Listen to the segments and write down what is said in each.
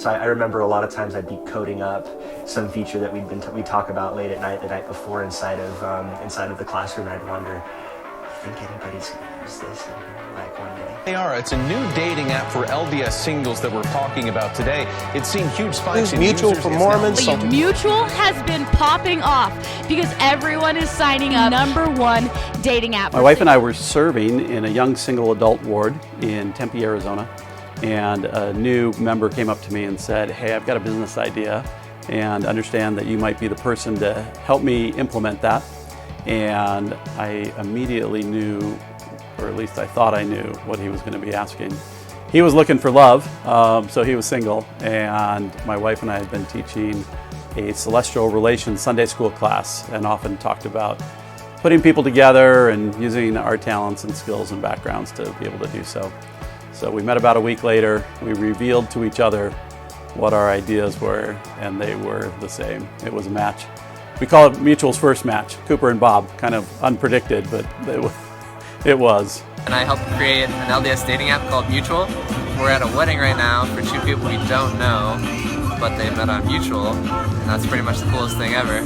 So I remember a lot of times I'd be coding up some feature that we talk about late at night, the night before inside of the classroom, and I'd wonder, I think anybody's gonna use this like one day. They are. It's a new dating app for LDS singles that we're talking about today. It's seen huge spikes in Mutual users. for Mormons. Mutual has been popping off because everyone is signing up. #1 dating app. My wife and I were serving in a young single adult ward in Tempe, Arizona, and a new member came up to me and said, "Hey, I've got a business idea and understand that you might be the person to help me implement that." And I immediately knew, or at least I thought I knew, what he was going to be asking. He was looking for love, so he was single, and my wife and I had been teaching a celestial relations Sunday school class and often talked about putting people together and using our talents and skills and backgrounds to be able to do so. So we met about a week later. We revealed to each other what our ideas were, and they were the same. It was a match. We call it Mutual's first match, Cooper and Bob. Kind of unpredicted, but it was. And I helped create an LDS dating app called Mutual. We're at a wedding right now for two people we don't know, but they met on Mutual, and that's pretty much the coolest thing ever.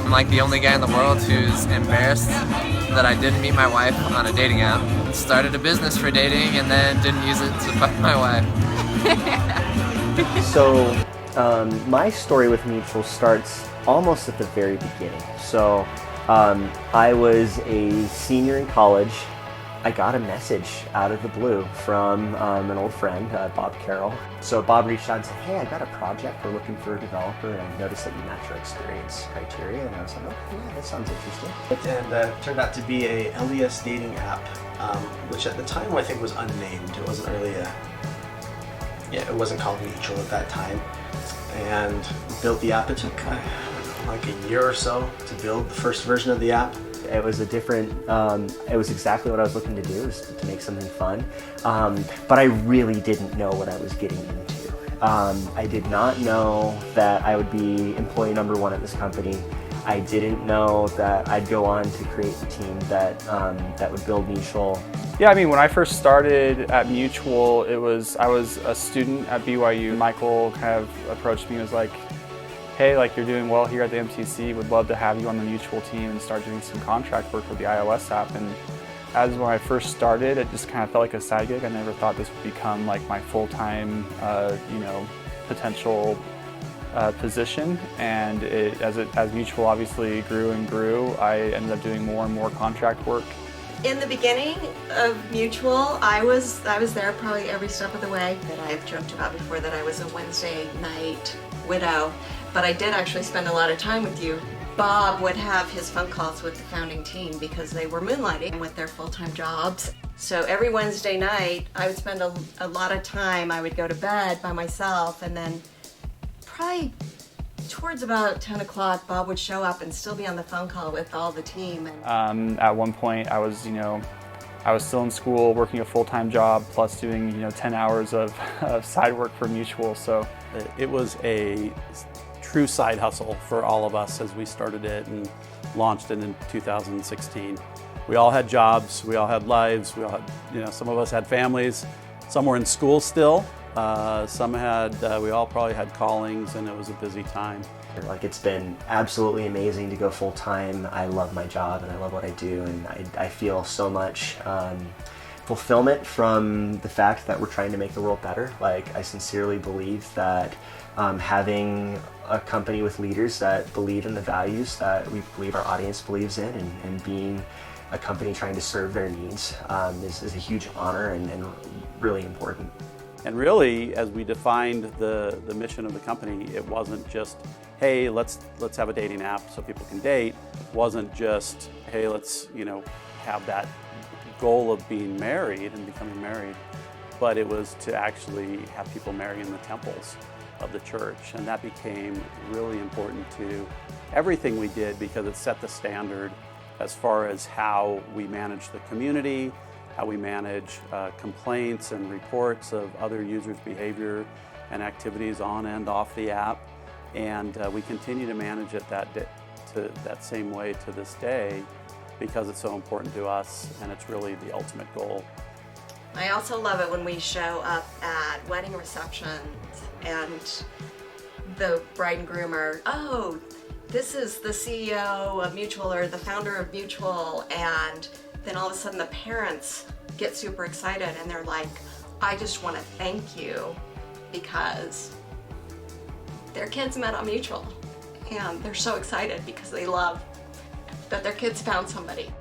I'm like the only guy in the world who's embarrassed that I didn't meet my wife on a dating app. Started a business for dating and then didn't use it to fuck my wife. So my story with Mutual starts almost at the very beginning. So I was a senior in college. I got a message out of the blue from an old friend, Bob Carroll. So Bob reached out and said, "Hey, I got a project. We're looking for a developer, and I noticed that you match our experience criteria." And I was like, "Oh, yeah, that sounds interesting." And it turned out to be a LDS dating app, which at the time I think was unnamed. It wasn't really it wasn't called Mutual at that time. And built the app. It took like a year or so to build the first version of the app. It was it was exactly what I was looking to do, was to make something fun. But I really didn't know what I was getting into. I did not know that I would be employee #1 at this company. I didn't know that I'd go on to create the team that would build Mutual. Yeah, I mean, when I first started at Mutual, I was a student at BYU. Michael kind of approached me and was like, "Hey, like, you're doing well here at the MCC, would love to have you on the Mutual team and start doing some contract work with the iOS app." And as when I first started, it just kind of felt like a side gig. I never thought this would become like my full-time, potential position. And as Mutual obviously grew and grew, I ended up doing more and more contract work. In the beginning of Mutual, I was there probably every step of the way. That I've joked about before that I was a Wednesday night widow, but I did actually spend a lot of time with you. Bob would have his phone calls with the founding team because they were moonlighting with their full-time jobs. So every Wednesday night, I would spend a lot of time. I would go to bed by myself, and then probably towards about 10 o'clock, Bob would show up and still be on the phone call with all the team. And at one point, I was still in school, working a full-time job, plus doing 10 hours of side work for Mutual. So it was a true side hustle for all of us as we started it and launched it in 2016. We all had jobs, we all had lives, we all had, some of us had families, some were in school still. We all probably had callings, and it was a busy time. Like, it's been absolutely amazing to go full time. I love my job and I love what I do, and I feel so much fulfillment from the fact that we're trying to make the world better. Like, I sincerely believe that having a company with leaders that believe in the values that we believe our audience believes in, and being a company trying to serve their needs is a huge honor and really important. And really, as we defined the mission of the company, it wasn't just, hey, let's have a dating app so people can date. It wasn't just, hey, let's have that goal of being married and becoming married. But it was to actually have people marry in the temples of the church. And that became really important to everything we did, because it set the standard as far as how we manage the community, how we manage complaints and reports of other users' behavior and activities on and off the app. And we continue to manage it that same way to this day, because it's so important to us, and it's really the ultimate goal. I also love it when we show up at wedding receptions and the bride and groom are, oh, this is the CEO of Mutual or the founder of Mutual, and then all of a sudden the parents get super excited and they're like, I just want to thank you because their kids met on Mutual, and they're so excited because they love that their kids found somebody.